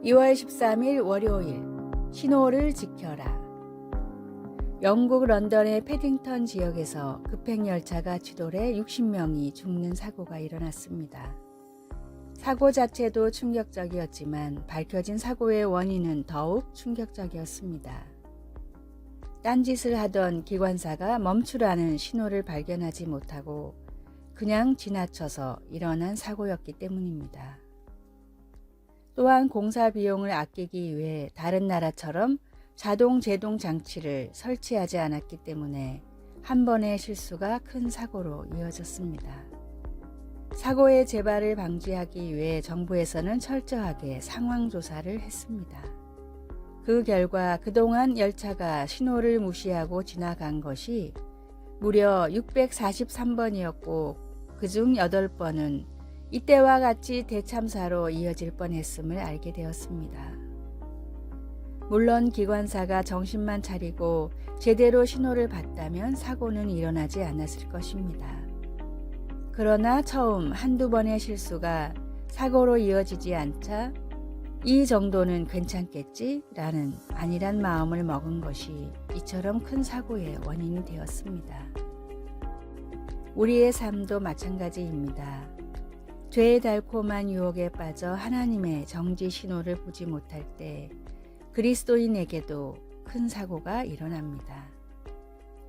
2월 13일 월요일 신호를 지켜라. 영국 런던의 패딩턴 지역에서 급행열차가 추돌해 60명이 죽는 사고가 일어났습니다. 사고 자체도 충격적이었지만 밝혀진 사고의 원인은 더욱 충격적이었습니다. 딴짓을 하던 기관사가 멈추라는 신호를 발견하지 못하고 그냥 지나쳐서 일어난 사고였기 때문입니다. 또한 공사 비용을 아끼기 위해 다른 나라처럼 자동 제동 장치를 설치하지 않았기 때문에 한 번의 실수가 큰 사고로 이어졌습니다. 사고의 재발을 방지하기 위해 정부에서는 철저하게 상황 조사를 했습니다. 그 결과 그동안 열차가 신호를 무시하고 지나간 것이 무려 643번이었고 그중 8번은 이때와 같이 대참사로 이어질 뻔했음을 알게 되었습니다. 물론 기관사가 정신만 차리고 제대로 신호를 봤다면 사고는 일어나지 않았을 것입니다. 그러나 처음 한두 번의 실수가 사고로 이어지지 않자 이 정도는 괜찮겠지? 라는 안일한 마음을 먹은 것이 이처럼 큰 사고의 원인이 되었습니다. 우리의 삶도 마찬가지입니다. 죄의 달콤한 유혹에 빠져 하나님의 정지 신호를 보지 못할 때 그리스도인에게도 큰 사고가 일어납니다.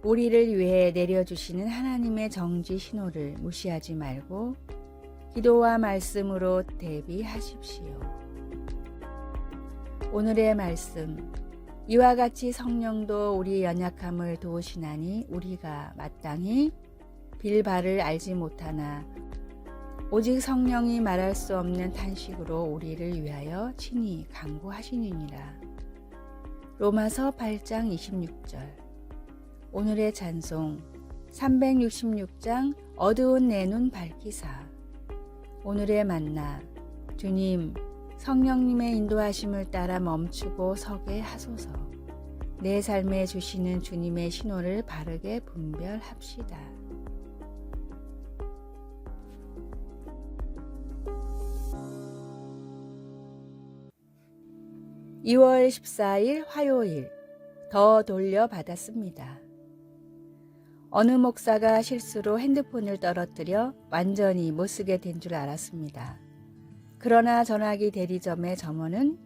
우리를 위해 내려주시는 하나님의 정지 신호를 무시하지 말고 기도와 말씀으로 대비하십시오. 오늘의 말씀, 이와 같이 성령도 우리 연약함을 도우시나니 우리가 마땅히 빌바를 알지 못하나 오직 성령이 말할 수 없는 탄식으로 우리를 위하여 친히 간구하시느니라. 로마서 8장 26절. 오늘의 찬송 366장 어두운 내 눈 밝히사. 오늘의 만나 주님 성령님의 인도하심을 따라 멈추고 서게 하소서. 내 삶에 주시는 주님의 신호를 바르게 분별합시다. 2월 14일 화요일 더 돌려받았습니다. 어느 목사가 실수로 핸드폰을 떨어뜨려 완전히 못쓰게 된 줄 알았습니다. 그러나 전화기 대리점의 점원은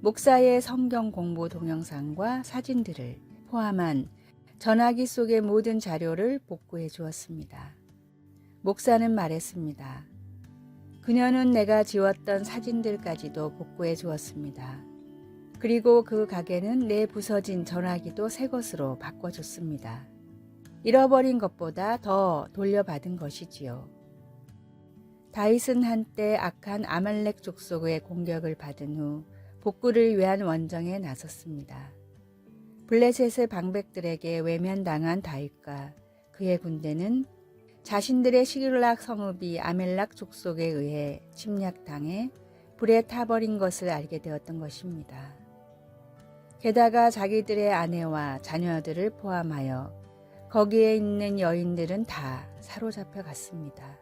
목사의 성경 공부 동영상과 사진들을 포함한 전화기 속의 모든 자료를 복구해 주었습니다. 목사는 말했습니다. 그녀는 내가 지웠던 사진들까지도 복구해 주었습니다. 그리고 그 가게는 내 부서진 전화기도 새 것으로 바꿔줬습니다. 잃어버린 것보다 더 돌려받은 것이지요. 다윗은 한때 악한 아말렉 족속의 공격을 받은 후 복구를 위한 원정에 나섰습니다. 블레셋의 방백들에게 외면당한 다윗과 그의 군대는 자신들의 시글락 성읍이 아멜락 족속에 의해 침략당해 불에 타버린 것을 알게 되었던 것입니다. 게다가 자기들의 아내와 자녀들을 포함하여 거기에 있는 여인들은 다 사로잡혀 갔습니다.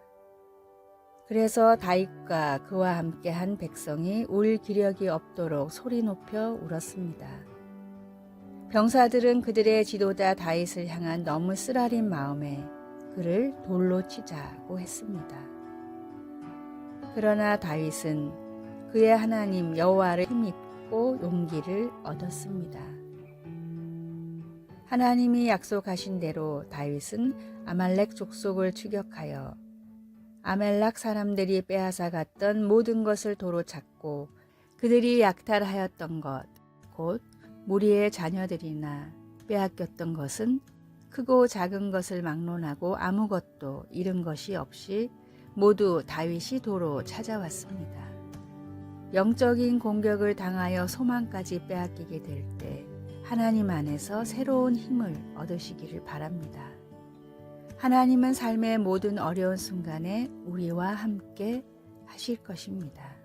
그래서 다윗과 그와 함께한 백성이 울 기력이 없도록 소리 높여 울었습니다. 병사들은 그들의 지도자 다윗을 향한 너무 쓰라린 마음에 그를 돌로 치자고 했습니다. 그러나 다윗은 그의 하나님 여호와를 힘입고 용기를 얻었습니다. 하나님이 약속하신 대로 다윗은 아말렉 족속을 추격하여 아멜락 사람들이 빼앗아 갔던 모든 것을 도로 찾고 그들이 약탈하였던 것, 곧 무리의 자녀들이나 빼앗겼던 것은 크고 작은 것을 막론하고 아무것도 잃은 것이 없이 모두 다윗이 도로 찾아왔습니다. 영적인 공격을 당하여 소망까지 빼앗기게 될 때 하나님 안에서 새로운 힘을 얻으시기를 바랍니다. 하나님은 삶의 모든 어려운 순간에 우리와 함께 하실 것입니다.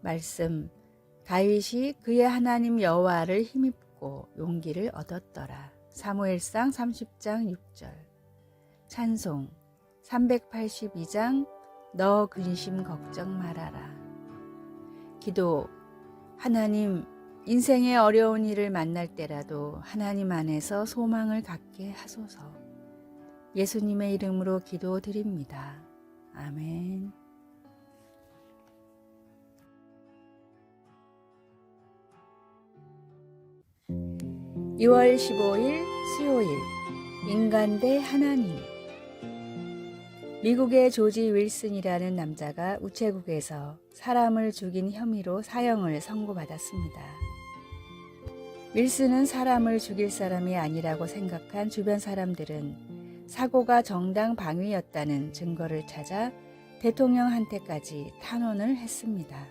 말씀, 다윗이 그의 하나님 여호와를 힘입고 용기를 얻었더라. 사무엘상 30장 6절. 찬송 382장 너 근심 걱정 말아라. 기도. 하나님, 인생의 어려운 일을 만날 때라도 하나님 안에서 소망을 갖게 하소서. 예수님의 이름으로 기도드립니다. 아멘. 2월 15일 수요일, 인간 대 하나님. 미국의 조지 윌슨이라는 남자가 우체국에서 사람을 죽인 혐의로 사형을 선고받았습니다. 윌슨은 사람을 죽일 사람이 아니라고 생각한 주변 사람들은 사고가 정당 방위였다는 증거를 찾아 대통령한테까지 탄원을 했습니다.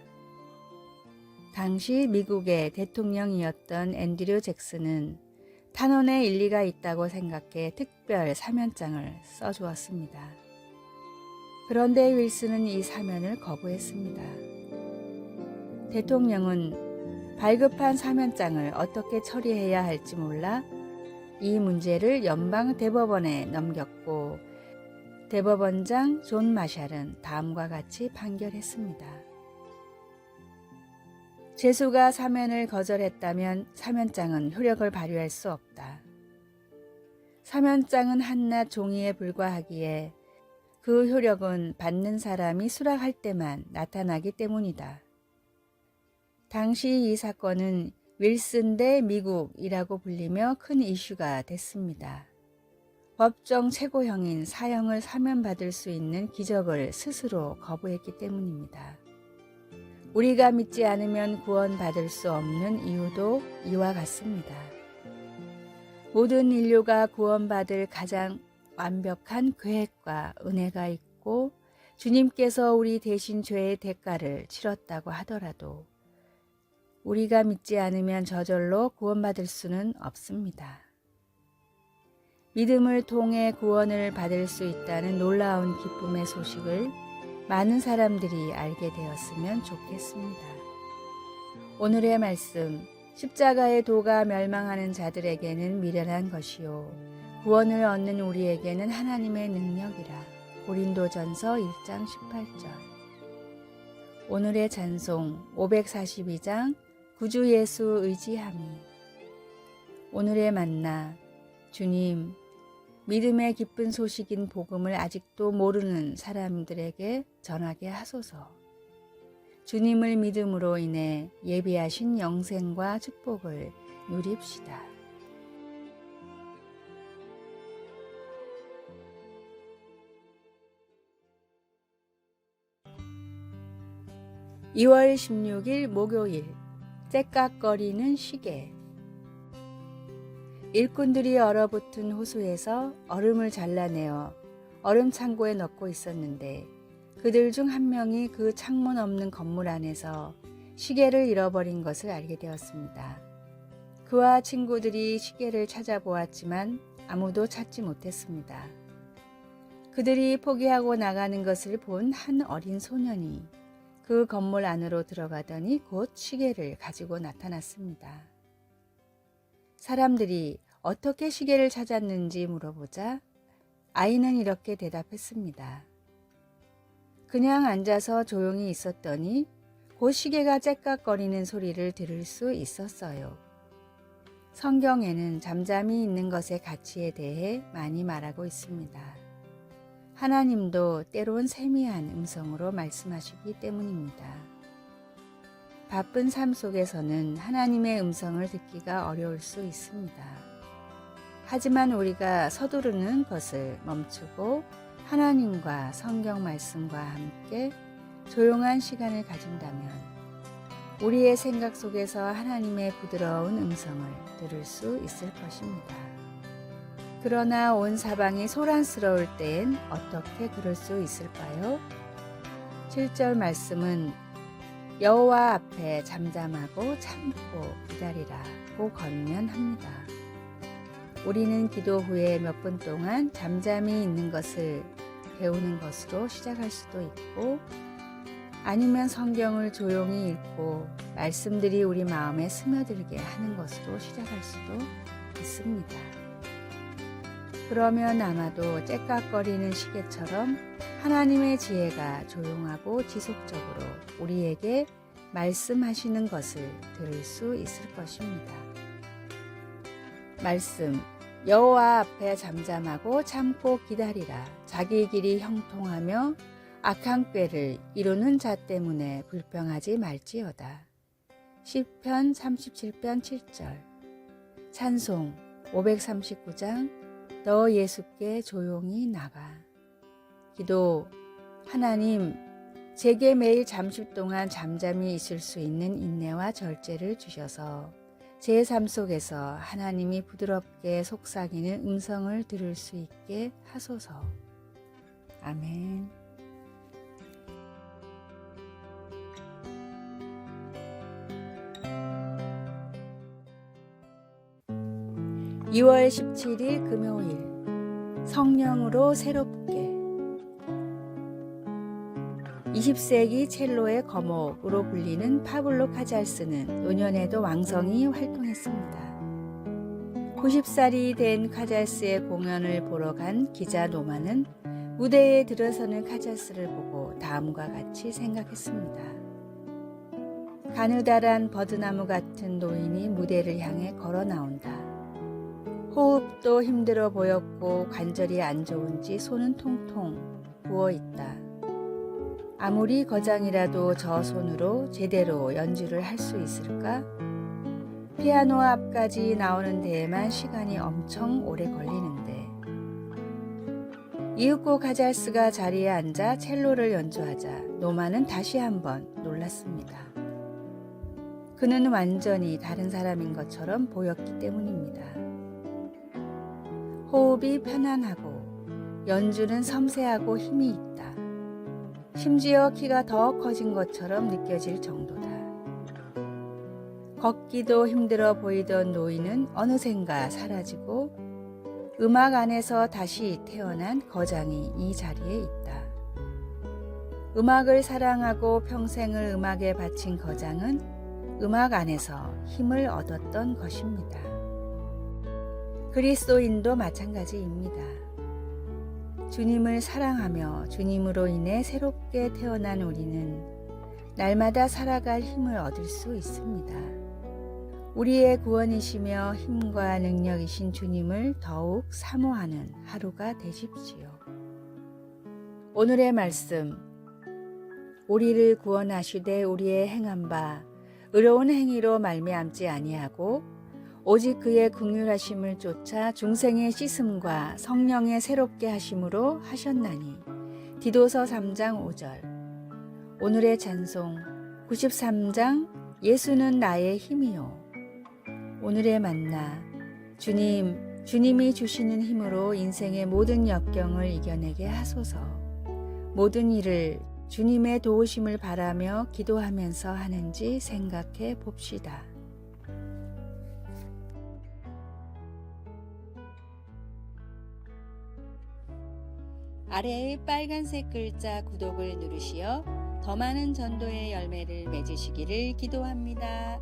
당시 미국의 대통령이었던 앤드류 잭슨은 탄원에 일리가 있다고 생각해 특별 사면장을 써주었습니다. 그런데 윌슨은 이 사면을 거부했습니다. 대통령은 발급한 사면장을 어떻게 처리해야 할지 몰라 이 문제를 연방 대법원에 넘겼고, 대법원장 존 마샬은 다음과 같이 판결했습니다. 죄수가 사면을 거절했다면 사면장은 효력을 발휘할 수 없다. 사면장은 한낱 종이에 불과하기에 그 효력은 받는 사람이 수락할 때만 나타나기 때문이다. 당시 이 사건은 윌슨 대 미국이라고 불리며 큰 이슈가 됐습니다. 법정 최고형인 사형을 사면받을 수 있는 기적을 스스로 거부했기 때문입니다. 우리가 믿지 않으면 구원받을 수 없는 이유도 이와 같습니다. 모든 인류가 구원받을 가장 완벽한 계획과 은혜가 있고 주님께서 우리 대신 죄의 대가를 치렀다고 하더라도 우리가 믿지 않으면 저절로 구원받을 수는 없습니다. 믿음을 통해 구원을 받을 수 있다는 놀라운 기쁨의 소식을 많은 사람들이 알게 되었으면 좋겠습니다. 오늘의 말씀, 십자가의 도가 멸망하는 자들에게는 미련한 것이요 구원을 얻는 우리에게는 하나님의 능력이라. 고린도전서 1장 18절. 오늘의 찬송 542장 구주 예수 의지함이. 오늘의 만나, 주님, 믿음의 기쁜 소식인 복음을 아직도 모르는 사람들에게 전하게 하소서. 주님을 믿음으로 인해 예비하신 영생과 축복을 누립시다. (2월 16일) 목요일, 째깍거리는 시계. 일꾼들이 얼어붙은 호수에서 얼음을 잘라내어 얼음 창고에 넣고 있었는데 그들 중 한 명이 그 창문 없는 건물 안에서 시계를 잃어버린 것을 알게 되었습니다. 그와 친구들이 시계를 찾아보았지만 아무도 찾지 못했습니다. 그들이 포기하고 나가는 것을 본 한 어린 소년이 그 건물 안으로 들어가더니 곧 시계를 가지고 나타났습니다. 사람들이 어떻게 시계를 찾았는지 물어보자 아이는 이렇게 대답했습니다. 그냥 앉아서 조용히 있었더니 곧 시계가 째깍거리는 소리를 들을 수 있었어요. 성경에는 잠잠히 있는 것의 가치에 대해 많이 말하고 있습니다. 하나님도 때론 세미한 음성으로 말씀하시기 때문입니다. 바쁜 삶 속에서는 하나님의 음성을 듣기가 어려울 수 있습니다. 하지만 우리가 서두르는 것을 멈추고 하나님과 성경 말씀과 함께 조용한 시간을 가진다면 우리의 생각 속에서 하나님의 부드러운 음성을 들을 수 있을 것입니다. 그러나 온 사방이 소란스러울 때엔 어떻게 그럴 수 있을까요? 7절 말씀은 여호와 앞에 잠잠하고 참고 기다리라고 권면합니다. 우리는 기도 후에 몇 분 동안 잠잠히 있는 것을 배우는 것으로 시작할 수도 있고 아니면 성경을 조용히 읽고 말씀들이 우리 마음에 스며들게 하는 것으로 시작할 수도 있습니다. 그러면 아마도 째깍거리는 시계처럼 하나님의 지혜가 조용하고 지속적으로 우리에게 말씀하시는 것을 들을 수 있을 것입니다. 말씀, 여호와 앞에 잠잠하고 참고 기다리라. 자기 길이 형통하며 악한 꾀를 이루는 자 때문에 불평하지 말지어다. 시편 37편 7절. 찬송 539장 너 예수께 조용히 나가. 기도, 하나님, 제게 매일 잠시 동안 잠잠히 있을 수 있는 인내와 절제를 주셔서 제 삶 속에서 하나님이 부드럽게 속삭이는 음성을 들을 수 있게 하소서. 아멘. 2월 17일 금요일, 성령으로 새롭게. 20세기 첼로의 거목으로 불리는 파블로 카잘스는 노년에도 왕성히 활동했습니다. 90살이 된 카잘스의 공연을 보러 간 기자 노마는 무대에 들어서는 카잘스를 보고 다음과 같이 생각했습니다. 가느다란 버드나무 같은 노인이 무대를 향해 걸어 나온다. 호흡도 힘들어 보였고 관절이 안 좋은지 손은 통통 부어 있다. 아무리 거장이라도 저 손으로 제대로 연주를 할 수 있을까? 피아노 앞까지 나오는 데에만 시간이 엄청 오래 걸리는데. 이윽고 카잘스가 자리에 앉아 첼로를 연주하자 노마는 다시 한번 놀랐습니다. 그는 완전히 다른 사람인 것처럼 보였기 때문입니다. 호흡이 편안하고 연주는 섬세하고 힘이 있다. 심지어 키가 더 커진 것처럼 느껴질 정도다. 걷기도 힘들어 보이던 노인은 어느샌가 사라지고 음악 안에서 다시 태어난 거장이 이 자리에 있다. 음악을 사랑하고 평생을 음악에 바친 거장은 음악 안에서 힘을 얻었던 것입니다. 그리스도인도 마찬가지입니다. 주님을 사랑하며 주님으로 인해 새롭게 태어난 우리는 날마다 살아갈 힘을 얻을 수 있습니다. 우리의 구원이시며 힘과 능력이신 주님을 더욱 사모하는 하루가 되십시오. 오늘의 말씀, 우리를 구원하시되 우리의 행한 바 의로운 행위로 말미암지 아니하고 오직 그의 긍휼하심을 쫓아 중생의 씻음과 성령의 새롭게 하심으로 하셨나니. 디도서 3장 5절. 오늘의 찬송 93장 예수는 나의 힘이요. 오늘의 만나, 주님이 주시는 힘으로 인생의 모든 역경을 이겨내게 하소서. 모든 일을 주님의 도우심을 바라며 기도하면서 하는지 생각해 봅시다. 아래의 빨간색 글자 구독을 누르시어 더 많은 전도의 열매를 맺으시기를 기도합니다.